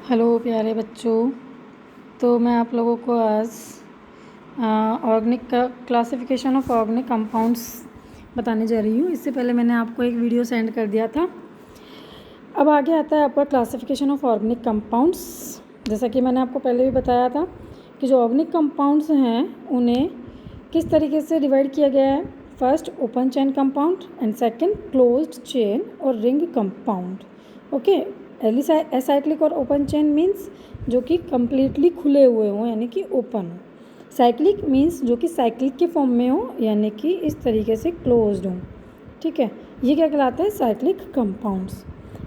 Hello प्यारे बच्चों। तो मैं आप लोगों को आज ऑर्गेनिक का क्लासिफिकेशन ऑफ ऑर्गेनिक कंपाउंड्स बताने जा रही हूँ। इससे पहले मैंने आपको एक वीडियो सेंड कर दिया था। अब आगे आता है आपका क्लासिफिकेशन ऑफ ऑर्गेनिक कंपाउंड्स। जैसा कि मैंने आपको पहले भी बताया था कि जो ऑर्गेनिक कंपाउंड्स हैं उन्हें किस तरीके से डिवाइड किया गया है। First open chain compound and second closed chain और रिंग कंपाउंड। ओके, एसाइक्लिक और ओपन चेन मीन्स जो कि कम्प्लीटली खुले हुए हों यानी कि ओपन हो। साइक्लिक मीन्स जो कि साइक्लिक के फॉर्म में हो यानी कि इस तरीके से क्लोज्ड हो। ठीक है, ये क्या कहलाते हैं? Cyclic compounds.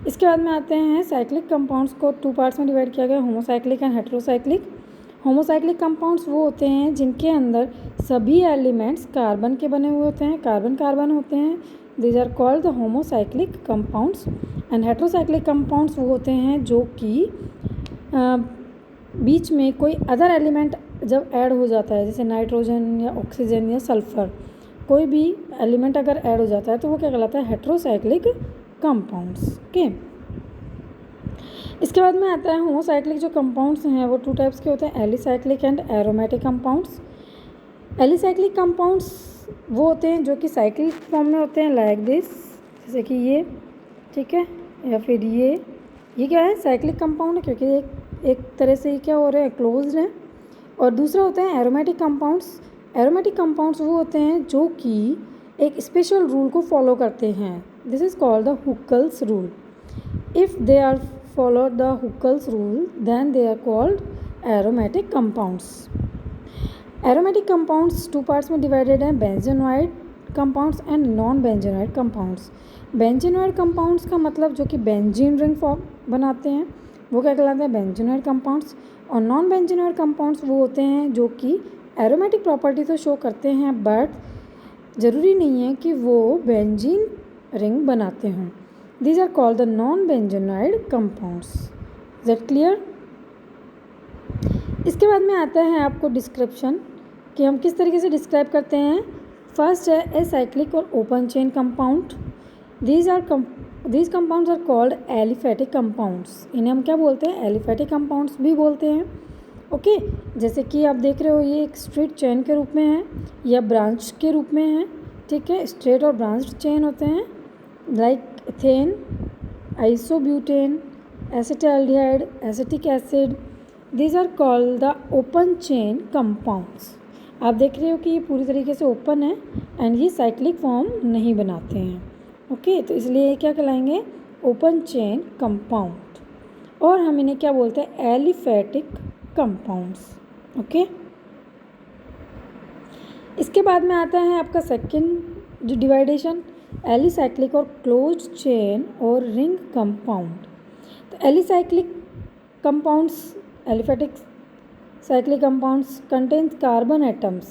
इसके बाद में आते हैं साइक्लिक कंपाउंड्स को टू पार्ट्स में डिवाइड किया गया, homocyclic and heterocyclic. Homocyclic compounds वो होते हैं जिनके अंदर सभी एलिमेंट्स कार्बन के बने हुए होते हैं, कार्बन कार्बन होते हैं। These are called the homocyclic compounds. And heterocyclic compounds वो होते हैं जो कि बीच में कोई अदर एलिमेंट जब ऐड हो जाता है, जैसे नाइट्रोजन या ऑक्सीजन या सल्फर, कोई भी एलिमेंट अगर ऐड हो जाता है तो वो क्या कहलाता है? Heterocyclic compounds. ओके, इसके बाद में आता है होमोसाइक्लिक जो कंपाउंड्स हैं वो टू टाइप्स के होते हैं, alicyclic and aromatic compounds. Alicyclic compounds वो होते हैं जो कि साइक्लिक फॉर्म में होते हैं, लाइक दिस, जैसे कि ये, ठीक है, या फिर ये क्या है? साइक्लिक कंपाउंड है क्योंकि एक तरह से ये क्या हो रहा है? क्लोज्ड है। और दूसरा होता है एरोमेटिक कंपाउंड्स। एरोमेटिक कंपाउंड्स वो होते हैं जो कि एक स्पेशल रूल को फॉलो करते हैं। This is called the Huckel's rule. If they are followed the Huckel's rule then they are called aromatic compounds. Aromatic compounds two parts में डिवाइडेड हैं, benzenoid compounds and non benzenoid compounds. Benzenoid compounds का मतलब जो कि benzene ring form बनाते हैं वो क्या कहलाते हैं? Benzenoid compounds. और नॉन बेंजोनॉइड कंपाउंड्स वो होते हैं जो कि एरोमेटिक प्रॉपर्टी तो शो करते हैं बट ज़रूरी नहीं है कि वो बेंजीन रिंग बनाते हों। These are called the non benzenoid compounds. Is that clear? इसके बाद में आता है आपको डिस्क्रिप्शन कि हम किस तरीके से डिस्क्राइब करते हैं। फर्स्ट है एसाइक्लिक और open chain compound. These compounds are called aliphatic compounds. इन्हें हम क्या बोलते हैं? एलिफेटिक कंपाउंड्स भी बोलते हैं। ओके, जैसे कि आप देख रहे हो ये एक स्ट्रेट चेन के रूप में है या ब्रांच के रूप में है। ठीक है, स्ट्रेट और ब्रांच चेन होते हैं, like ethane, isobutane, acetaldehyde, acetic acid. These are called the open chain compounds. आप देख रहे हो कि ये पूरी तरीके से ओपन है एंड ये साइक्लिक फॉर्म नहीं बनाते हैं। ओके, तो इसलिए ये क्या कहलाएंगे? Open chain compound. और हम इन्हें क्या बोलते हैं? Aliphatic compounds. ओके, इसके बाद में आता है आपका सेकंड जो डिवाइडेशन, एलिसाइक्लिक और क्लोज्ड चेन और रिंग कंपाउंड। तो alicyclic compounds, aliphatic cyclic compounds contains carbon atoms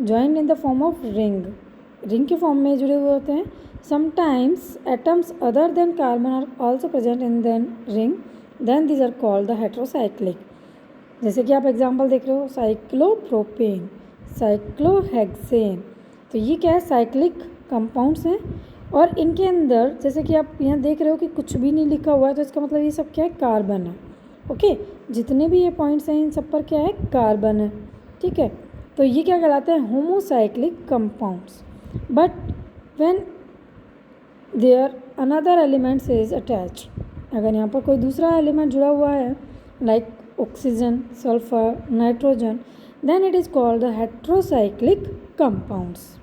joined in the form of ring के फॉर्म में जुड़े हुए होते हैं। sometimes atoms other than carbon are also present in the ring, then these are called the heterocyclic। जैसे कि आप example देख रहे हो, साइक्लोप्रोपेन, साइक्लोहेक्सेन। तो ये क्या है? साइक्लिक कंपाउंड्स हैं और इनके अंदर जैसे कि आप यहाँ देख रहे हो कि कुछ भी नहीं लिखा हुआ है तो इसका मतलब ये सब क्या है? कार्बन है। ओके, जितने भी ये पॉइंट्स हैं इन सब पर क्या है? कार्बन है। ठीक है, तो ये क्या कहलाते हैं? Homocyclic compounds. But when there another elements is attach, अगर यहाँ पर कोई दूसरा एलिमेंट जुड़ा हुआ है like oxygen, sulphur, nitrogen, then it is called the heterocyclic compounds.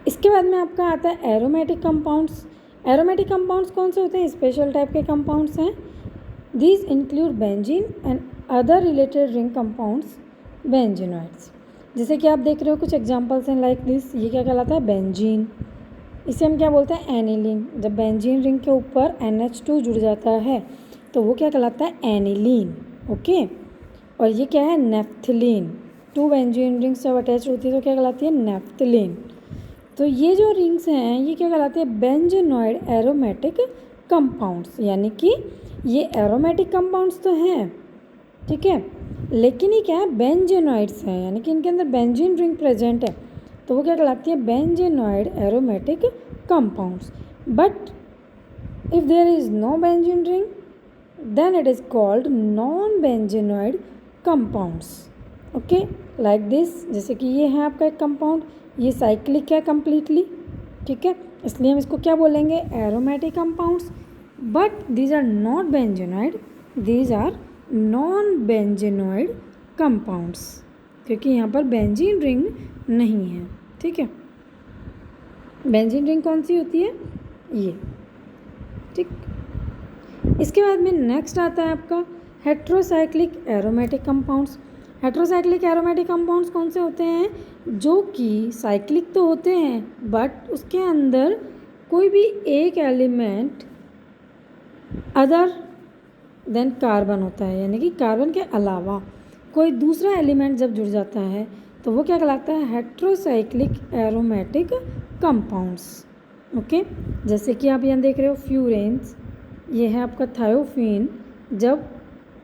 इसके बाद में आपका आता है एरोमेटिक कंपाउंड्स। एरोमेटिक कंपाउंड्स कौन से होते हैं? स्पेशल टाइप के कंपाउंड्स हैं। These include benzene and other related ring compounds, benzenoids. जैसे कि आप देख रहे हो कुछ एग्जांपल्स हैं लाइक दिस, ये क्या कहलाता है? बेंजीन। इसे हम क्या बोलते हैं? एनिलीन। जब बेंजीन रिंग के ऊपर NH2 जुड़ जाता है तो वो क्या कहलाता है? एनिलीन। ओके, और ये क्या है? नेफ्थलीन। टू बेंजीन रिंग्स जब अटैच होती है तो क्या कहलाती है? नेफ्थलीन। तो ये जो रिंग्स हैं ये क्या कहलाते हैं? बेंजोनॉइड एरोमेटिक कंपाउंड्स, यानी कि ये एरोमेटिक कंपाउंड्स तो हैं, ठीक है, लेकिन ये क्या है? बेंजोनॉइड्स हैं, यानी कि इनके अंदर बेंजीन रिंग प्रेजेंट है तो वो क्या कहलाती है? Benzenoid aromatic compounds. But If there is no benzene ring, then it is called non-benzenoid compounds. Okay, like this, जैसे कि ये है आपका एक कंपाउंड, ये साइक्लिक है कम्प्लीटली, ठीक है, इसलिए हम इसको क्या बोलेंगे, aromatic compounds. But these are not benzenoid, these are non benzenoid compounds, क्योंकि यहाँ पर बेंजीन रिंग नहीं है. ठीक है, बेंजीन रिंग कौन सी होती है, ये. ठीक, इसके बाद में नेक्स्ट आता है आपका heterocyclic aromatic compounds. Heterocyclic aromatic compounds कौन से होते हैं, जो कि साइक्लिक तो होते हैं बट उसके अंदर कोई भी एक एलिमेंट अदर देन कार्बन होता है, यानी कि कार्बन के अलावा कोई दूसरा एलिमेंट जब जुड़ जाता है तो वो क्या कहलाता है, हेट्रोसाइक्लिक एरोमेटिक कंपाउंड्स. ओके, जैसे कि आप यहाँ देख रहे हो फ्यूरेंस, ये है आपका थायोफीन, जब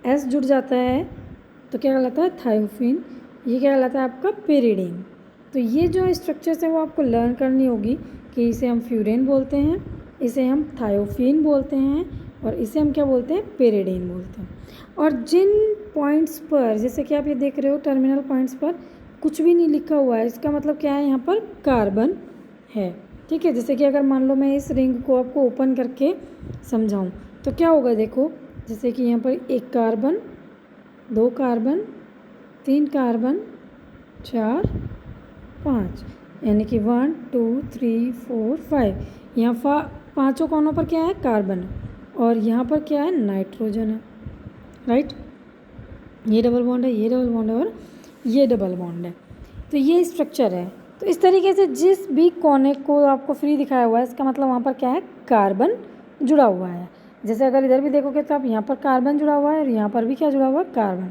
एस जुड़ जाता है तो क्या कहलाता है, थायोफीन. ये क्या कहलाता है आपका, पेरिडीन. तो ये जो स्ट्रक्चर्स है वो आपको लर्न करनी होगी कि इसे हम फ्यूरेन बोलते हैं, इसे हम थायोफीन बोलते हैं और इसे हम क्या बोलते हैं, पेरिडीन बोलते हैं. और जिन पॉइंट्स पर, जैसे कि आप ये देख रहे हो टर्मिनल पॉइंट्स पर कुछ भी नहीं लिखा हुआ है, इसका मतलब क्या है, यहाँ पर कार्बन है. ठीक है, जैसे कि अगर मान लो मैं इस रिंग को आपको ओपन करके समझाऊं तो क्या होगा, देखो जैसे कि यहाँ पर एक कार्बन, दो कार्बन, तीन कार्बन, चार, पाँच, यानी कि 1 2 3 4 5. यहाँ पाँचों कोनों पर क्या है, कार्बन है, और यहाँ पर क्या है, नाइट्रोजन है. राइट, ये डबल बॉन्ड है, ये डबल बॉन्ड है और ये डबल बॉन्ड है. तो ये स्ट्रक्चर है. तो इस तरीके से जिस भी कोने को आपको फ्री दिखाया हुआ है, इसका मतलब वहाँ पर क्या है, कार्बन जुड़ा हुआ है. जैसे अगर इधर भी देखोगे तो आप यहाँ पर कार्बन जुड़ा हुआ है और यहाँ पर भी क्या जुड़ा हुआ है, कार्बन.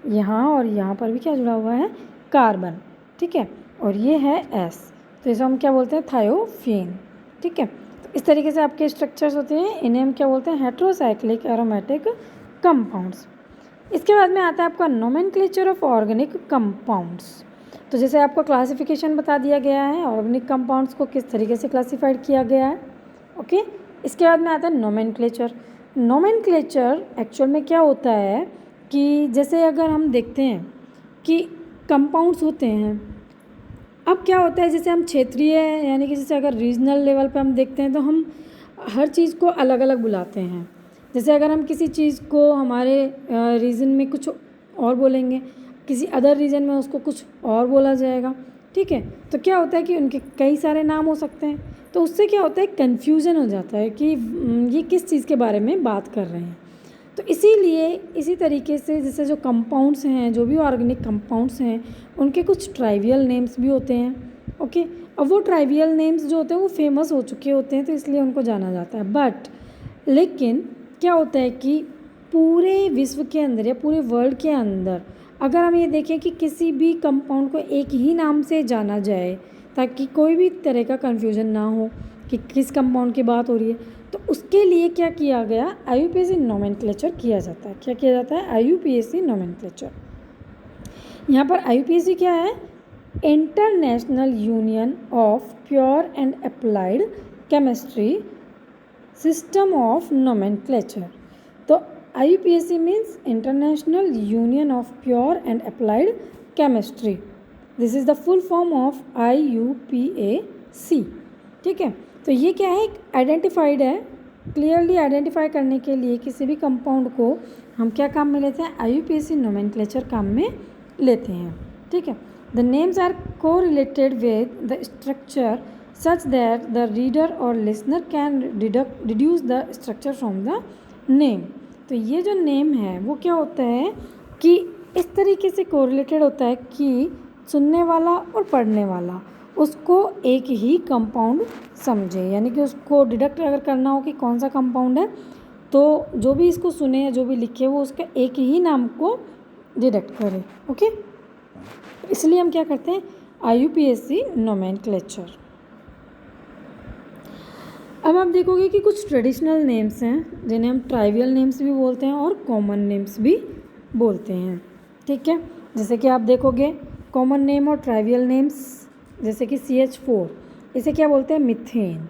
यहाँ और यहाँ पर भी क्या जुड़ा हुआ है, कार्बन. ठीक है, और ये है एस, तो इसे हम क्या बोलते हैं, थायोफीन. ठीक है, तो इस तरीके से आपके स्ट्रक्चर्स होते हैं, इन्हें हम क्या बोलते हैं, हेट्रोसाइक्लिक एरोमेटिक कंपाउंड्स. इसके बाद में आता है आपका नोमेनक्लेचर ऑफ ऑर्गेनिक कंपाउंड्स. तो जैसे आपको क्लासिफिकेशन बता दिया गया है, ऑर्गेनिक कंपाउंड्स को किस तरीके से क्लासिफाइड किया गया है. ओके, इसके बाद में आता है नोमेनक्लेचर. नोमेनक्लेचर एक्चुअल में क्या होता है कि जैसे अगर हम देखते हैं कि कंपाउंड्स होते हैं, अब क्या होता है, जैसे हम क्षेत्रीय यानी कि जैसे अगर रीजनल लेवल पे हम देखते हैं तो हम हर चीज़ को अलग अलग बुलाते हैं. जैसे अगर हम किसी चीज़ को हमारे रीजन में कुछ और बोलेंगे, किसी अदर रीजन में उसको कुछ और बोला जाएगा. ठीक है, तो क्या होता है कि उनके कई सारे नाम हो सकते हैं, तो उससे क्या होता है, कन्फ्यूज़न हो जाता है कि ये किस चीज़ के बारे में बात कर रहे हैं. तो इसीलिए इसी तरीके से जैसे जो कंपाउंड्स हैं, जो भी ऑर्गेनिक कंपाउंड्स हैं, उनके कुछ ट्राइवियल नेम्स भी होते हैं. ओके, अब वो ट्राइवियल नेम्स जो होते हैं वो फेमस हो चुके होते हैं, तो इसलिए उनको जाना जाता है. बट लेकिन क्या होता है कि पूरे विश्व के अंदर या पूरे वर्ल्ड के अंदर अगर हम ये देखें कि किसी भी कंपाउंड को एक ही नाम से जाना जाए ताकि कोई भी तरह का कन्फ्यूजन ना हो कि किस कंपाउंड की बात हो रही है, तो उसके लिए क्या किया गया, IUPAC नोमेनक्लेचर किया जाता है. क्या किया जाता है, IUPAC नोमेनक्लेचर. यहाँ पर IUPAC क्या है, international union of pure and applied chemistry system of nomenclature. तो IUPAC means International Union of Pure and Applied Chemistry. This is the full form of IUPAC. ठीक है, तो ये क्या है, आइडेंटिफाइड है, क्लियरली आइडेंटिफाई करने के लिए किसी भी कंपाउंड को हम क्या काम में लेते हैं, IUPAC नोमेनक्लेचर काम में लेते हैं. ठीक है, the names are correlated with the structure such that the reader और listener can deduce the structure from the name. तो ये जो नेम है वो क्या होता है कि इस तरीके से कोरिलेटेड होता है कि सुनने वाला और पढ़ने वाला उसको एक ही कंपाउंड समझे, यानी कि उसको डिडक्ट अगर करना हो कि कौन सा कंपाउंड है, तो जो भी इसको सुने या जो भी लिखे वो उसका एक ही नाम को डिडक्ट करे. ओके, इसलिए हम क्या करते हैं, IUPAC नोमेनक्लेचर. अब आप देखोगे कि कुछ ट्रेडिशनल नेम्स हैं जिन्हें हम ट्राइवियल नेम्स भी बोलते हैं और कॉमन नेम्स भी बोलते हैं. ठीक है, जैसे कि आप देखोगे कॉमन नेम और ट्राइवियल नेम्स, जैसे कि CH4, इसे क्या बोलते हैं, methane.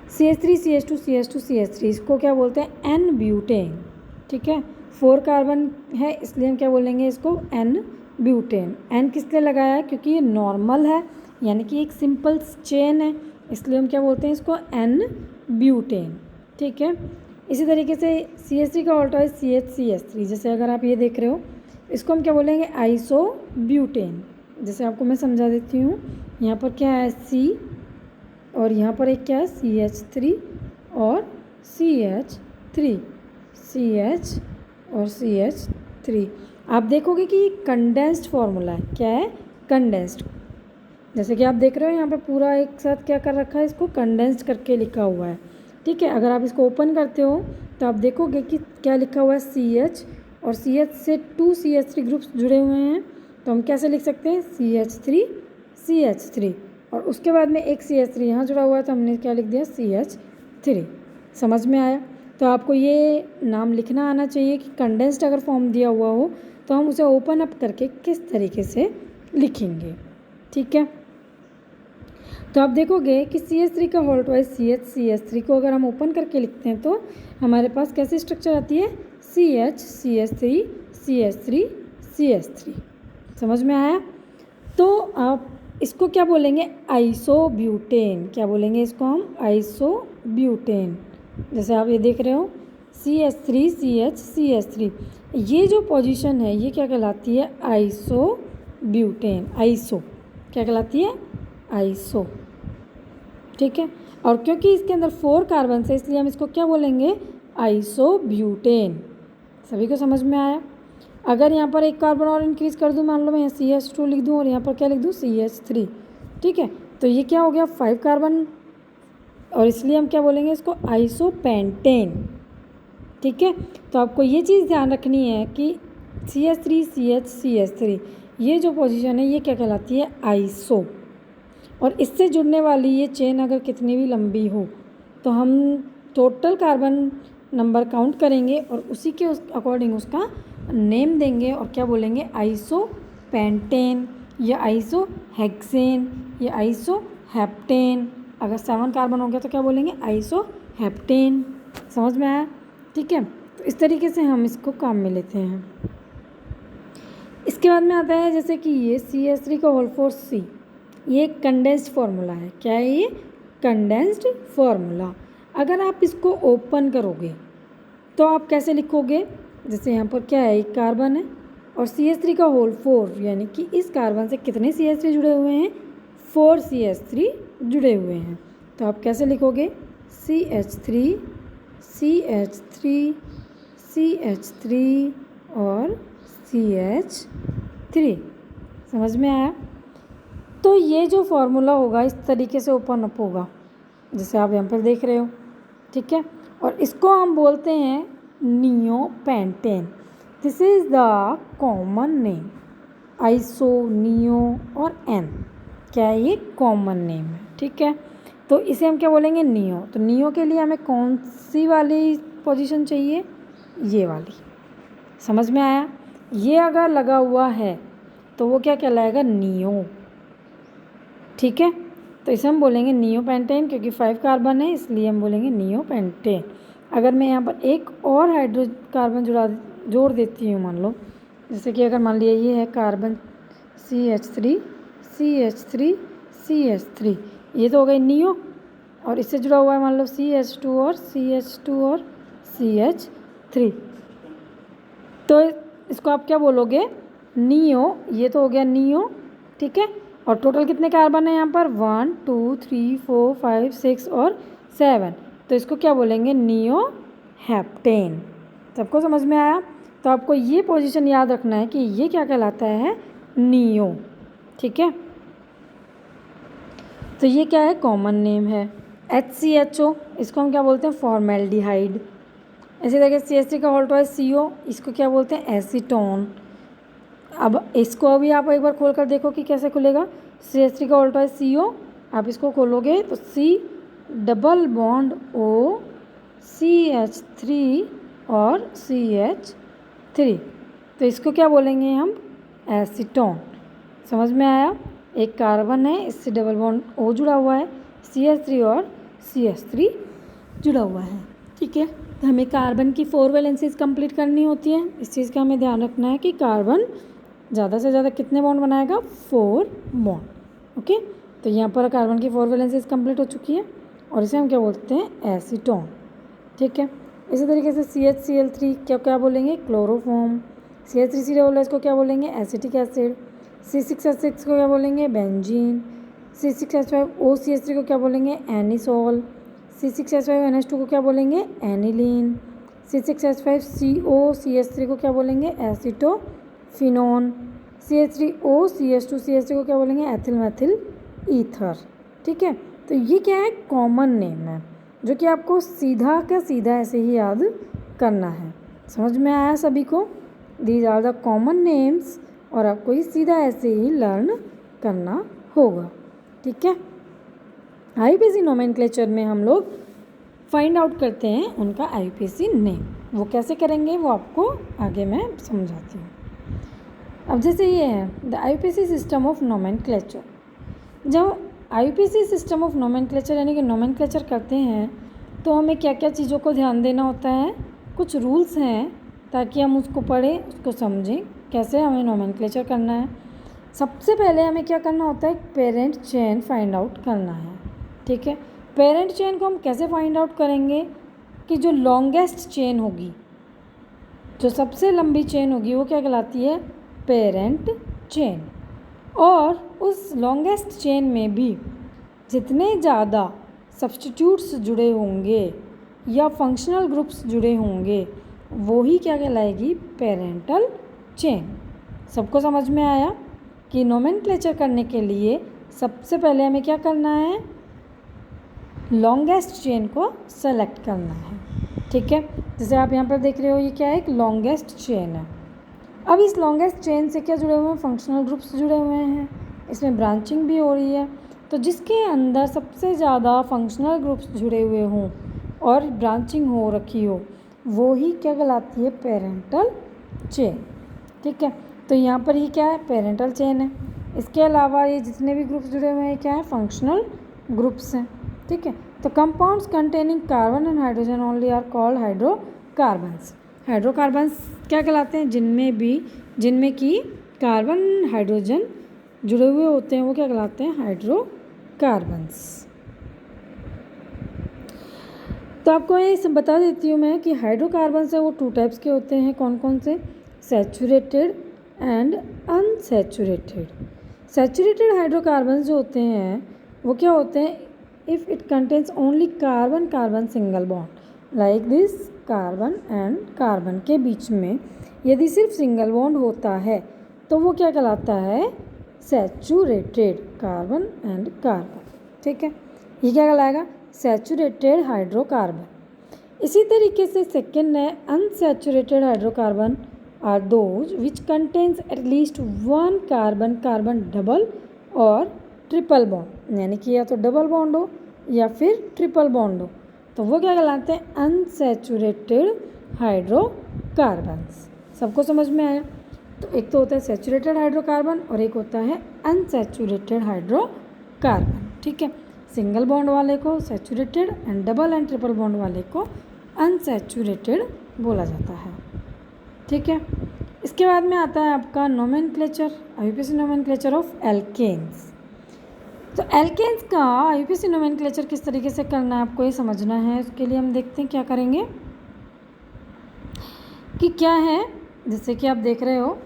CH3 CH2 CH2 CH3, इसको क्या बोलते हैं एन ब्यूटेन। ठीक है, 4 कार्बन है इसलिए हम क्या बोलेंगे इसको एन ब्यूटेन। एन किस लिए लगाया है, क्योंकि ये नॉर्मल है यानी कि एक सिंपल चेन है, इसलिए हम क्या बोलते हैं इसको एन ब्यूटेन। ठीक है, इसी तरीके से CH3 का ऑल्टोइड CH3, जैसे अगर आप ये देख रहे हो इसको हम क्या बोलेंगे आइसो ब्यूटेन। जैसे आपको मैं समझा देती हूँ, यहाँ पर क्या है C और यहाँ पर एक क्या है CH3 और CH3, CH और CH3। आप देखोगे कि ये कंडेंस्ड फॉर्मूला है। क्या है, कंडेंस्ड। जैसे कि आप देख रहे हो यहाँ पे पूरा एक साथ क्या कर रखा है, इसको कंडेंस्ड करके लिखा हुआ है। ठीक है, अगर आप इसको ओपन करते हो तो आप देखोगे कि क्या लिखा हुआ है CH और CH से 2 CH3 ग्रुप्स जुड़े हुए हैं, तो हम कैसे लिख सकते हैं CH3 CH3 और उसके बाद में एक CH3 यहाँ जुड़ा हुआ है तो हमने क्या लिख दिया CH3। समझ में आया? तो आपको ये नाम लिखना आना चाहिए कि कंडेंस्ड अगर फॉर्म दिया हुआ हो तो हम उसे ओपन अप करके किस तरीके से लिखेंगे। ठीक है, तो आप देखोगे कि CH3 का होल्टवाइज CH को अगर हम ओपन करके लिखते हैं तो हमारे पास कैसी स्ट्रक्चर आती है CH CH3। समझ में आया? तो आप इसको क्या बोलेंगे आइसोब्यूटेन। क्या बोलेंगे इसको हम आइसोब्यूटेन। जैसे आप ये देख रहे हो CH3 CH3, ये जो पोजीशन है ये क्या कहलाती है आइसोब्यूटेन। आइसो क्या कहलाती है आइसो। ठीक है, और क्योंकि इसके अंदर 4 कार्बन है इसलिए हम इसको क्या बोलेंगे आइसोब्यूटेन। सभी को समझ में आया? अगर यहाँ पर एक कार्बन और इंक्रीज कर दूँ, मान लो मैं यहाँ CH2 लिख दूँ और यहाँ पर क्या लिख दूँ CH3। ठीक है, तो ये क्या हो गया 5 कार्बन और इसलिए हम क्या बोलेंगे इसको आइसोपेंटेन। ठीक है, तो आपको ये चीज़ ध्यान रखनी है कि CH3 CH3 ये जो पोजीशन है ये क्या कहलाती है आइसो। और इससे जुड़ने वाली ये चेन अगर कितनी भी लंबी हो तो हम टोटल कार्बन नंबर काउंट करेंगे और उसी के अकॉर्डिंग उसका नेम देंगे और क्या बोलेंगे आइसोपेंटेन या आइसोहेक्सेन या आइसोहेप्टेन। अगर 7 कार्बन हो गया तो क्या बोलेंगे आइसोहेप्टेन। समझ में आया? ठीक है, तो इस तरीके से हम इसको काम में लेते हैं। इसके बाद में आता है जैसे कि ये CH3 का होल फोर्स C, ये कंडेंस्ड फार्मूला है। क्या है ये कंडेंस्ड फार्मूला। अगर आप इसको ओपन करोगे तो आप कैसे लिखोगे, जैसे यहाँ पर क्या है एक कार्बन है और CH3 का होल 4 यानी कि इस कार्बन से कितने CH3 जुड़े हुए हैं 4 CH3 जुड़े हुए हैं। तो आप कैसे लिखोगे CH3 और CH3। समझ में आया? तो ये जो फार्मूला होगा इस तरीके से ओपन अप होगा जैसे आप यहाँ पर देख रहे हो। ठीक है, और इसको हम बोलते हैं neopentane. This is the common name. Iso, neo और एन क्या है ये कॉमन नेम है। ठीक है, तो इसे हम क्या बोलेंगे नियो। तो नियो के लिए हमें कौन सी वाली पोजीशन चाहिए, ये वाली। समझ में आया? ये अगर लगा हुआ है तो वो क्या कहलाएगा नियो। ठीक है, तो इसे हम बोलेंगे नियोपेंटेन क्योंकि 5 कार्बन है इसलिए हम बोलेंगे नियोपेंटेन। अगर मैं यहाँ पर एक और हाइड्रोकार्बन जोड़ देती हूँ, मान लो जैसे कि अगर मान लिया ये है कार्बन CH3 ये तो हो गई नियो और इससे जुड़ा हुआ है मान लो CH2 और CH3। तो इसको आप क्या बोलोगे नियो। ये तो हो गया नियो। ठीक है, और टोटल कितने कार्बन है यहाँ पर 1 2 3 4 5 6 और 7। तो इसको क्या बोलेंगे नियो हेप्टेन। सबको समझ में आया? तो आपको ये पोजीशन याद रखना है कि ये क्या कहलाता है नियो। ठीक है, तो ये क्या है कॉमन नेम है। HCHO इसको हम क्या बोलते हैं फॉर्मेल्डिहाइड। इसी तरीके CH3 का होल्टवाइज CO इसको क्या बोलते हैं एसीटोन। अब इसको अभी आप एक बार खोल कर देखो कि कैसे खुलेगा। CH3 का होल्टवाइज CO आप इसको खोलोगे तो C double bond O CH3 और CH3। तो इसको क्या बोलेंगे हम एसीटोन। समझ में आया? एक कार्बन है इससे डबल बॉन्ड O जुड़ा हुआ है CH3 और CH3 जुड़ा हुआ है। ठीक है, तो हमें कार्बन की 4 वैलेंसीज कंप्लीट करनी होती है। इस चीज़ का हमें ध्यान रखना है कि कार्बन ज़्यादा से ज़्यादा कितने बॉन्ड बनाएगा, 4 बॉन्ड। ओके, तो यहाँ पर कार्बन की 4 वैलेंसीज कंप्लीट हो चुकी है और इसे हम क्या बोलते हैं, एसीटोन। ठीक है, इसी तरीके से CHCl3 क्या बोलेंगे, क्लोरोफॉर्म। CH3COOH को क्या बोलेंगे, एसिटिक एसिड। C6H6 को क्या बोलेंगे, बेंजीन। C6H5OCH3 को क्या बोलेंगे, एनिसोल। C6H5NH2 को क्या बोलेंगे, एनिलीन। C6H5COCH3 को क्या बोलेंगे, एसीटोफिनोन। CH3OCH2CH3 को क्या बोलेंगे, एथिल मैथिल ईथर। ठीक है, तो ये क्या है, कॉमन नेम है जो कि आपको सीधा का सीधा ऐसे ही याद करना है। समझ में आया सभी को? These are the common names और आपको ये सीधा ऐसे ही लर्न करना होगा। ठीक है, IUPAC नोमेनक्लेचर में हम लोग फाइंड आउट करते हैं उनका IUPAC नेम। वो कैसे करेंगे वो आपको आगे मैं समझाती हूँ। अब जैसे ये है the IUPAC system of nomenclature. जब IUPAC सिस्टम ऑफ नोमेनक्लेचर यानी कि नोमेनक्लेचर करते हैं तो हमें क्या क्या चीज़ों को ध्यान देना होता है, कुछ रूल्स हैं ताकि हम उसको पढ़ें, उसको समझें कैसे हमें नोमेनक्लेचर करना है। सबसे पहले हमें क्या करना होता है, पेरेंट चेन फाइंड आउट करना है। ठीक है, पेरेंट चेन को हम कैसे फाइंड आउट करेंगे कि जो लॉन्गेस्ट चेन होगी, जो सबसे लंबी चेन होगी वो क्या कहलाती है, पेरेंट चेन। और उस लॉन्गेस्ट चेन में भी जितने ज़्यादा सब्स्टिट्यूट्स जुड़े होंगे या फंक्शनल ग्रुप्स जुड़े होंगे वो ही क्या कहलाएगी, पेरेंटल चेन। सबको समझ में आया कि नोमेनक्लेचर करने के लिए सबसे पहले हमें क्या करना है, लॉन्गेस्ट चेन को सेलेक्ट करना है। ठीक है, जैसे आप यहाँ पर देख रहे हो ये क्या है, एक लॉन्गेस्ट चेन है। अब इस लॉन्गेस्ट चेन से क्या जुड़े हुए हैं, फंक्शनल ग्रुप्स जुड़े हुए हैं, इसमें ब्रांचिंग भी हो रही है। तो जिसके अंदर सबसे ज़्यादा फंक्शनल ग्रुप्स जुड़े हुए हों और ब्रांचिंग हो रखी हो वो ही क्या कहलाती है, पेरेंटल चेन। ठीक है, तो यहाँ पर ये क्या है, पेरेंटल चेन है। इसके अलावा ये जितने भी ग्रुप्स जुड़े हुए हैं क्या है, फंक्शनल ग्रुप्स हैं। ठीक है, तो compounds containing carbon and hydrogen only are called hydrocarbons. Hydrocarbons क्या कहलाते हैं, जिनमें कि कार्बन हाइड्रोजन जुड़े हुए होते हैं वो क्या कहलाते हैं, हाइड्रोकार्बन्स। तो आपको ये बता देती हूँ मैं कि हाइड्रोकार्बन्स है वो 2 टाइप्स के होते हैं। कौन कौन से, saturated and unsaturated. Saturated hydrocarbons जो होते हैं वो क्या होते हैं, if it contains only carbon carbon single bond like this, carbon and carbon के बीच में यदि सिर्फ सिंगल बॉन्ड होता है तो वो क्या कहलाता है, सैचुरेटेड कार्बन एंड कार्बन। ठीक है, ये क्या कहलाएगा, सैचुरेटेड हाइड्रोकार्बन। इसी तरीके से सेकेंड है unsaturated hydrocarbon are those which contains at least 1 carbon carbon double और ट्रिपल बॉन्ड, यानी कि या तो डबल बॉन्ड हो या फिर ट्रिपल बॉन्ड हो, तो वो क्या कहलाते हैं, अनसैचुरेटेड हाइड्रोकार्बन्स। सबको समझ में आया? तो एक तो होता है सैचुरेटेड हाइड्रोकार्बन और एक होता है अनसैचुरेटेड हाइड्रोकार्बन। ठीक है, सिंगल बॉन्ड वाले को saturated and double and triple bond वाले को अनसैचुरेटेड बोला जाता है। ठीक है, इसके बाद में आता है आपका nomenclature, IUPAC nomenclature of alkanes. तो एल्केन्स का IUPAC नोमेनक्लेचर किस तरीके से करना है आपको ये समझना है। उसके लिए हम देखते हैं क्या करेंगे कि क्या है, जैसे कि आप देख रहे हो